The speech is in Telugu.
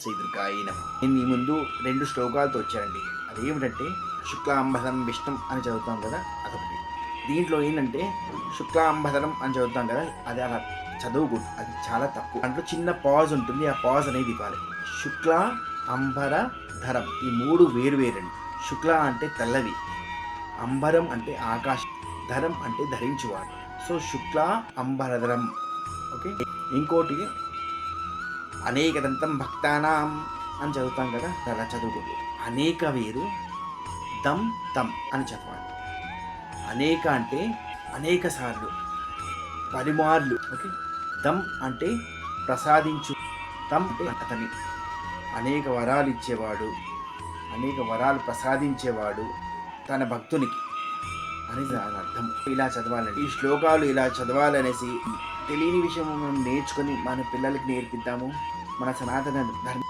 శ్రీ దుర్గాయ నమః. నేను మీ ముందు 2 శ్లోకాలతో వచ్చానండి. అదేమిటంటే శుక్లాంబరం విష్ణం అని చదువుతాం కదా, అదొకటి. దీంట్లో ఏంటంటే శుక్లాంబరం అని చదువుతాం కదా, అది అలా చదువుకూడదు, అది చాలా తప్పు. దాంట్లో చిన్న పాజ్ ఉంటుంది, ఆ పాజ్ అనేది ఇవ్వాలి. శుక్ల అంబర ధరం, ఈ 3 వేరువేరండి. శుక్ల అంటే తెల్లవి, అంబరం అంటే ఆకాశం, ధరం అంటే ధరించువాడు. సో శుక్ల అంబరధరం. ఓకే. ఇంకోటి అనేకదంతం భక్తానాం అని చదువుతాం కదా, అలా చదువుకోదు. అనేక వేరు, దమ్ తమ్ అని చదవాలి. అనేక అంటే అనేక సార్లు, పరిమార్లు. ఓకే. దమ్ అంటే ప్రసాదించు, తమ్ అంటే అతని, అనేక వరాలు ఇచ్చేవాడు, అనేక వరాలు ప్రసాదించేవాడు తన భక్తునికి అనేది దాని అర్థం. ఇలా చదవాలండి. ఈ శ్లోకాలు ఇలా చదవాలనేసి తెలియని విషయం మనం నేర్చుకొని మన పిల్లలకి నేర్పిద్దాము. మన సనాతన ధర్మ